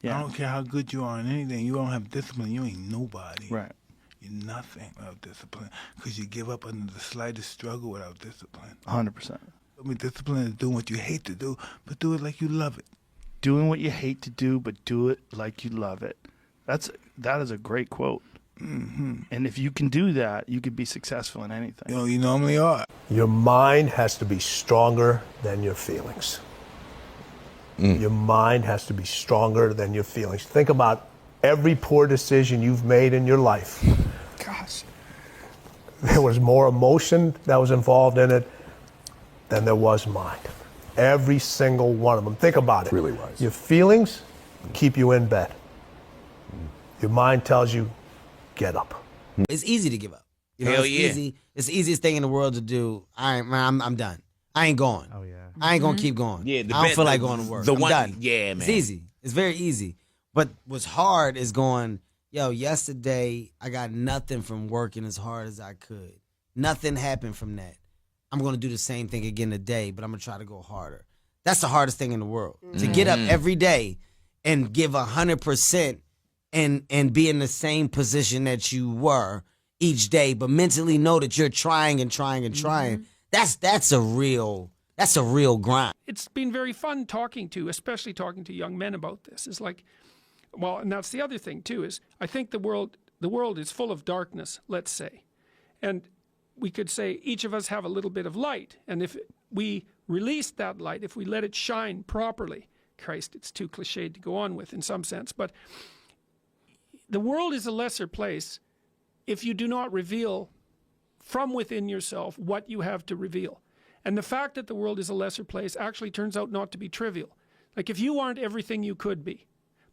Yeah. I don't care how good you are in anything. You don't have discipline, you ain't nobody. Right. You're nothing without discipline because you give up under the slightest struggle without discipline. 100%. I mean, discipline is doing what you hate to do, but do it like you love it. Doing what you hate to do, but do it like you love it. That is a great quote. Mm-hmm. And if you can do that, you could be successful in anything. You know, you normally are. Your mind has to be stronger than your feelings. Your mind has to be stronger than your feelings. Think about every poor decision you've made in your life. Gosh. There was more emotion that was involved in it than there was mind. Every single one of them. Think about it. Really was. Your feelings keep you in bed. Your mind tells you, get up. It's easy to give up. You know, Hell it's yeah. easy. It's the easiest thing in the world to do. I'm done. I ain't going. Oh, yeah. I ain't gonna keep going. Yeah, I don't feel like going to work. I'm done. Yeah, man. It's easy. It's very easy. But what's hard is going, yo, yesterday I got nothing from working as hard as I could. Nothing happened from that. I'm going to do the same thing again today, but I'm going to try to go harder. That's the hardest thing in the world. To get up every day and give 100% and be in the same position that you were each day, but mentally know that you're trying and trying and trying. That's a real grind. It's been very fun especially talking to young men about this. It's like, well, and that's the other thing too, is I think the world is full of darkness, let's say. And we could say each of us have a little bit of light. And if we release that light, if we let it shine properly, Christ, it's too cliched to go on with in some sense, but the world is a lesser place if you do not reveal from within yourself what you have to reveal. And the fact that the world is a lesser place actually turns out not to be trivial. Like if you aren't everything you could be,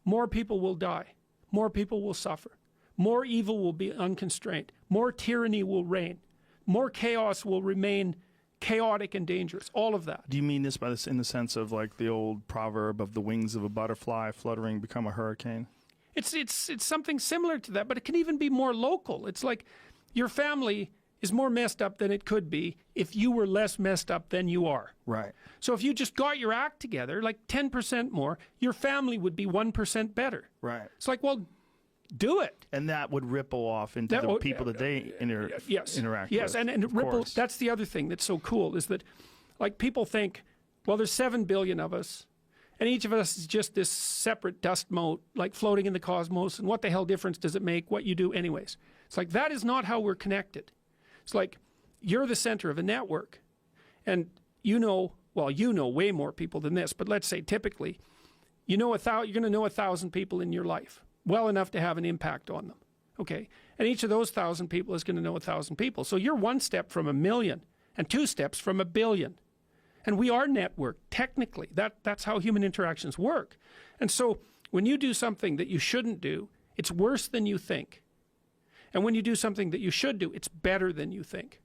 more people will die, more people will suffer, more evil will be unconstrained, more tyranny will reign, more chaos will remain chaotic and dangerous, all of that. Do you mean this by this in the sense of like the old proverb of the wings of a butterfly fluttering become a hurricane? It's something similar to that, but it can even be more local. It's like your family is more messed up than it could be if you were less messed up than you are. Right. So if you just got your act together, like 10% more, your family would be 1% better. Right. It's like, well, do it. And that would ripple off into the people that they interact with. Yes, and it ripples. That's the other thing that's so cool is that, like, people think, well, there's 7 billion of us, and each of us is just this separate dust mote, like floating in the cosmos, and what the hell difference does it make what you do anyways? It's like, that is not how we're connected. It's like, you're the center of a network, and you know way more people than this, but let's say typically, you're going to know 1,000 people in your life, well enough to have an impact on them, okay? And each of those 1,000 people is going to know 1,000 people. So you're one step from 1 million and 2 steps from 1 billion. And we are networked, technically. That's how human interactions work. And so when you do something that you shouldn't do, it's worse than you think. And when you do something that you should do, it's better than you think.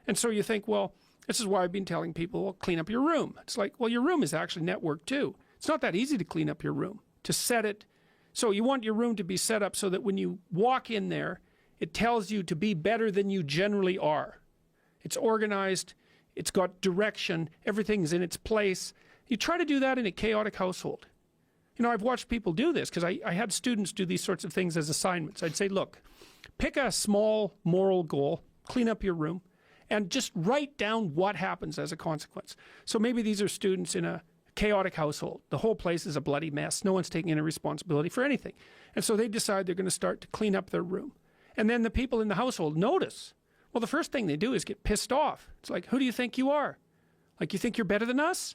And so you think, well, this is why I've been telling people, well, clean up your room. It's like, well, your room is actually networked too. It's not that easy to clean up your room, to set it. So you want your room to be set up so that when you walk in there, it tells you to be better than you generally are. It's organized, it's got direction, everything's in its place. You try to do that in a chaotic household. You know, I've watched people do this because I had students do these sorts of things as assignments. I'd say, look, pick a small moral goal, clean up your room, and just write down what happens as a consequence. So maybe these are students in a chaotic household. The whole place is a bloody mess. No one's taking any responsibility for anything. And so they decide they're going to start to clean up their room. And then the people in the household notice. Well, the first thing they do is get pissed off. It's like, who do you think you are? Like, you think you're better than us?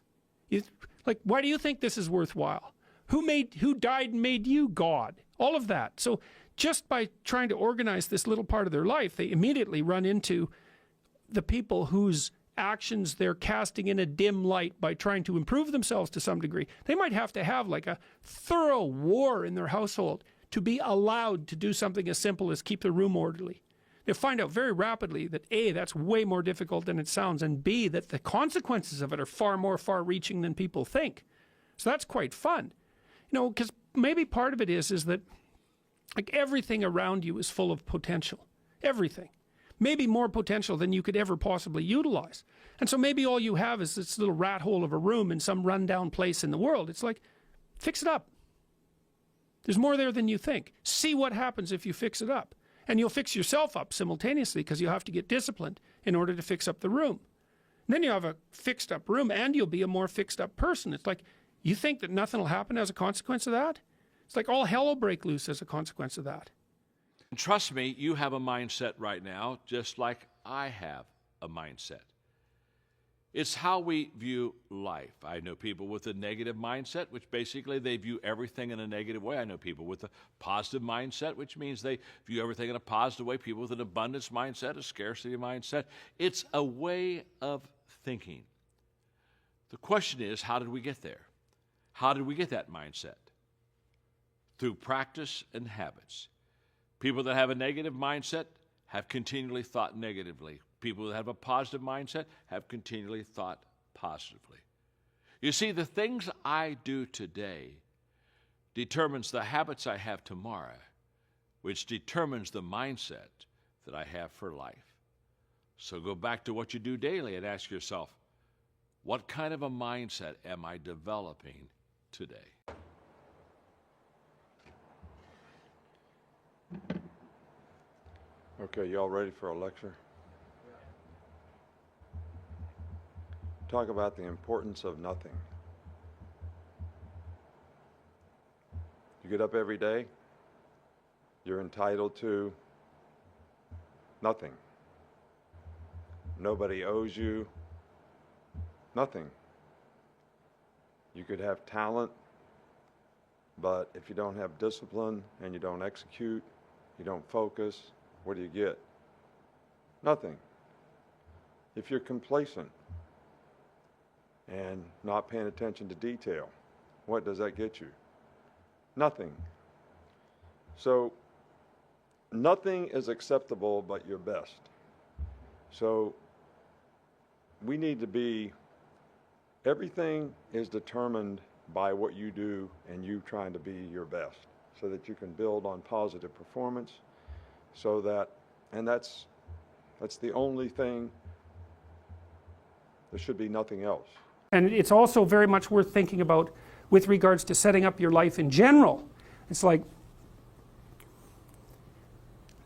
Like, why do you think this is worthwhile? Who died and made you God? All of that. So just by trying to organize this little part of their life, they immediately run into the people whose actions they're casting in a dim light by trying to improve themselves to some degree. They might have to have like a thorough war in their household to be allowed to do something as simple as keep the room orderly. They'll find out very rapidly that A, that's way more difficult than it sounds, and B, that the consequences of it are far more far-reaching than people think. So that's quite fun. You know, because maybe part of it is that like everything around you is full of potential. Everything. Maybe more potential than you could ever possibly utilize. And so maybe all you have is this little rat hole of a room in some rundown place in the world. It's like, fix it up. There's more there than you think. See what happens if you fix it up. And you'll fix yourself up simultaneously because you have to get disciplined in order to fix up the room. And then you have a fixed up room and you'll be a more fixed up person. It's like, you think that nothing will happen as a consequence of that? It's like all hell will break loose as a consequence of that. And trust me, you have a mindset right now, just like I have a mindset. It's how we view life. I know people with a negative mindset, which basically they view everything in a negative way. I know people with a positive mindset, which means they view everything in a positive way. People with an abundance mindset, a scarcity mindset. It's a way of thinking. The question is, how did we get there? How did we get that mindset? Through practice and habits. People that have a negative mindset have continually thought negatively. People that have a positive mindset have continually thought positively. You see, the things I do today determines the habits I have tomorrow, which determines the mindset that I have for life. So go back to what you do daily and ask yourself, what kind of a mindset am I developing today? Okay, y'all ready for a lecture? Talk about the importance of nothing. You get up every day, you're entitled to nothing. Nobody owes you nothing. You could have talent, but if you don't have discipline and you don't execute, you don't focus, what do you get? Nothing. If you're complacent and not paying attention to detail, what does that get you? Nothing. So nothing is acceptable but your best. So we need to be, everything is determined by what you do and you trying to be your best so that you can build on positive performance so that, and that's the only thing, there should be nothing else. And it's also very much worth thinking about with regards to setting up your life in general. It's like,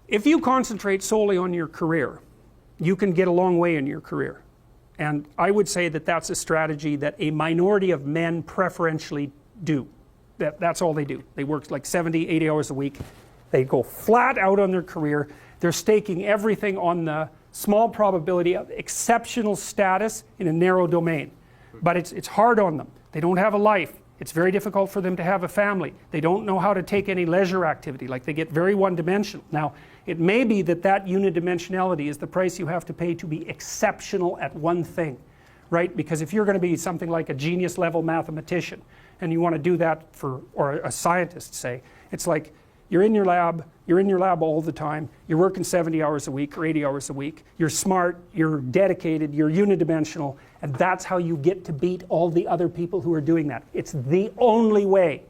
if you concentrate solely on your career, you can get a long way in your career. And I would say that that's a strategy that a minority of men preferentially do. That's all they do. They work like 70, 80 hours a week. They go flat out on their career. They're staking everything on the small probability of exceptional status in a narrow domain. But it's hard on them. They don't have a life. It's very difficult for them to have a family. They don't know how to take any leisure activity. Like, they get very one-dimensional. Now, it may be that that unidimensionality is the price you have to pay to be exceptional at one thing, right? Because if you're going to be something like a genius level mathematician and you want to do that for, or a scientist, say, it's like, you're in your lab all the time, you're working 70 hours a week or 80 hours a week, you're smart, you're dedicated, you're unidimensional, and that's how you get to beat all the other people who are doing that. It's the only way.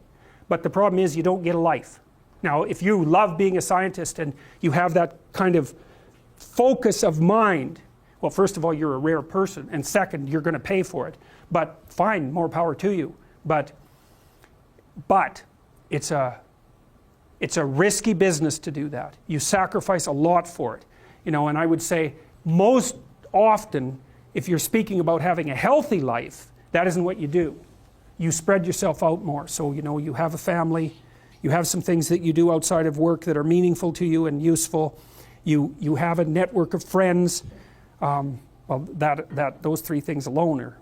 But the problem is you don't get a life. Now, if you love being a scientist and you have that kind of focus of mind, well, first of all, you're a rare person, and second, you're going to pay for it. But fine, more power to you. But it's a risky business to do that. You sacrifice a lot for it. You know, and I would say most often, if you're speaking about having a healthy life, that isn't what you do. You spread yourself out more. So, you know, you have a family, you have some things that you do outside of work that are meaningful to you and useful. You have a network of friends. Well, those 3 things alone, or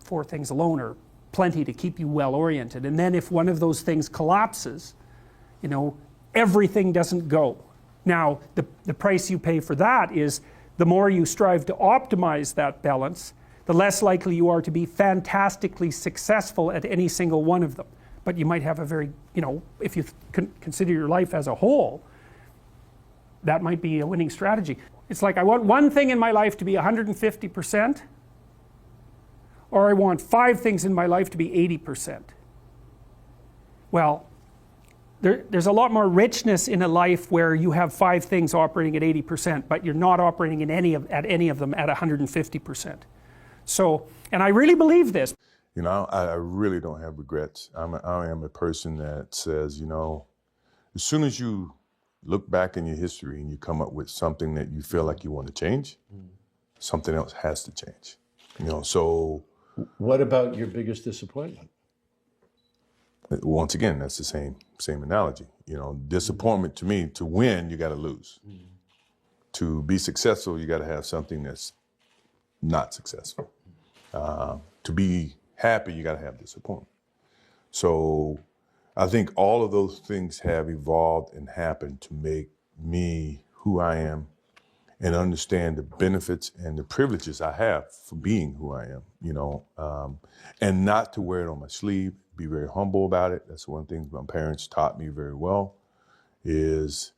4 things alone, are plenty to keep you well oriented. And then if one of those things collapses, you know, everything doesn't go. Now, the price you pay for that is the more you strive to optimize that balance, the less likely you are to be fantastically successful at any single one of them. But you might have a very, you know, if you consider your life as a whole, that might be a winning strategy. It's like, I want one thing in my life to be 150%, or I want 5 things in my life to be 80%. Well, there's a lot more richness in a life where you have 5 things operating at 80%, but you're not operating at any of them at 150%. So, and I really believe this. You know, I really don't have regrets. I am a person that says, you know, as soon as you look back in your history and you come up with something that you feel like you want to change, something else has to change. So what about your biggest disappointment? Once again, that's the same analogy. Disappointment to me, to win, you got to lose. To be successful, you got to have something that's not successful. To be happy, you got to have disappointment. So I think all of those things have evolved and happened to make me who I am and understand the benefits and the privileges I have for being who I am, and not to wear it on my sleeve, be very humble about it. That's one thing my parents taught me very well is,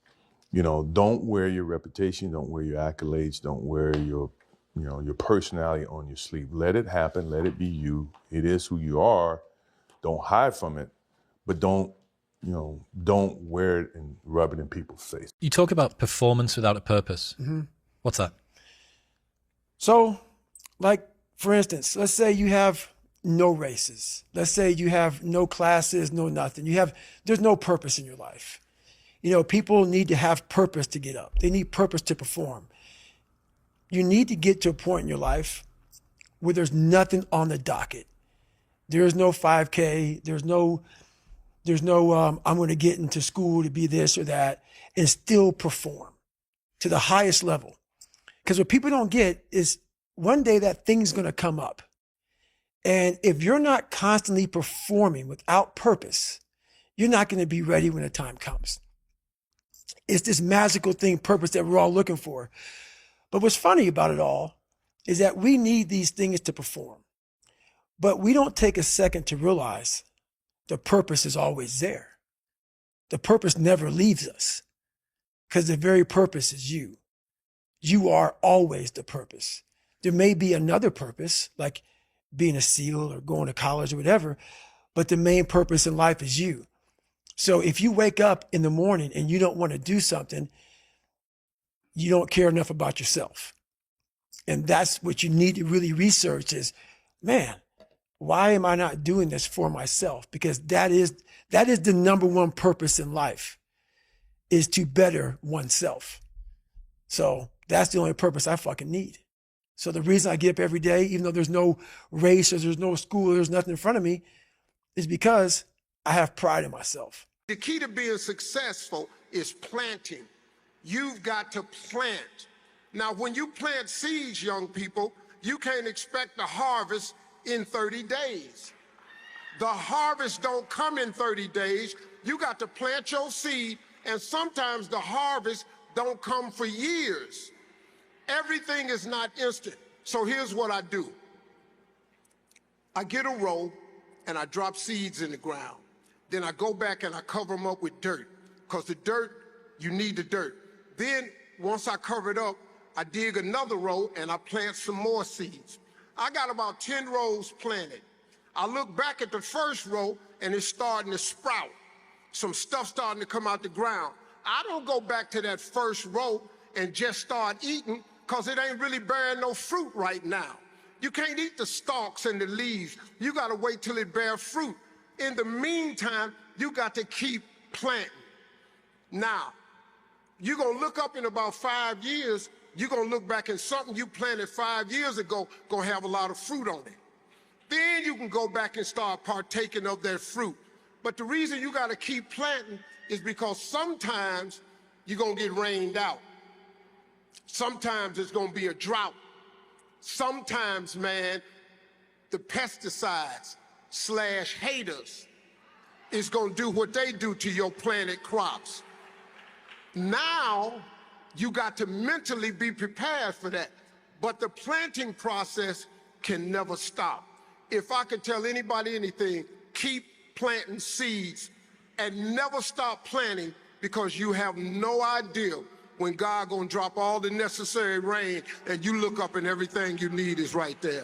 don't wear your reputation, don't wear your accolades, don't wear your personality on your sleeve. Let it happen, let it be you. It is who you are. Don't hide from it, but don't wear it and rub it in people's face. You talk about performance without a purpose. Mm-hmm. What's that? So, like, for instance, let's say you have no races. Let's say you have no classes, no nothing. There's no purpose in your life. People need to have purpose to get up. They need purpose to perform. You need to get to a point in your life where there's nothing on the docket. There's no 5K. There's no I'm going to get into school to be this or that and still perform to the highest level. Because what people don't get is one day that thing's going to come up. And if you're not constantly performing without purpose, you're not going to be ready when the time comes. It's this magical thing, purpose, that we're all looking for. But what's funny about it all is that we need these things to perform. But we don't take a second to realize the purpose is always there. The purpose never leaves us because the very purpose is you. You are always the purpose. There may be another purpose, like being a SEAL or going to college or whatever, but the main purpose in life is you. So if you wake up in the morning and you don't want to do something, you don't care enough about yourself. And that's what you need to really research is, man, why am I not doing this for myself? Because that is the number one purpose in life, is to better oneself. So that's the only purpose I fucking need. So the reason I get up every day, even though there's no race or there's no school, or there's nothing in front of me, is because I have pride in myself. The key to being successful is planting. You've got to plant. Now, when you plant seeds, young people, you can't expect the harvest in 30 days. The harvest don't come in 30 days. You got to plant your seed, and sometimes the harvest don't come for years. Everything is not instant. So here's what I do. I get a row and I drop seeds in the ground. Then I go back and I cover them up with dirt, because the dirt, you need the dirt. Then once I cover it up, I dig another row and I plant some more seeds. I got about 10 rows planted. I look back at the first row and it's starting to sprout. Some stuff starting to come out the ground. I don't go back to that first row and just start eating, because it ain't really bearing no fruit right now. You can't eat the stalks and the leaves. You got to wait till it bears fruit. In the meantime, you got to keep planting. Now, you're going to look up in about 5 years, you're going to look back and something you planted 5 years ago going to have a lot of fruit on it. Then you can go back and start partaking of that fruit. But the reason you got to keep planting is because sometimes you're going to get rained out. Sometimes it's going to be a drought. Sometimes, man, the pesticides / haters is going to do what they do to your planted crops. Now, you got to mentally be prepared for that. But the planting process can never stop. If I could tell anybody anything, keep planting seeds and never stop planting, because you have no idea when God gonna drop all the necessary rain and you look up and everything you need is right there.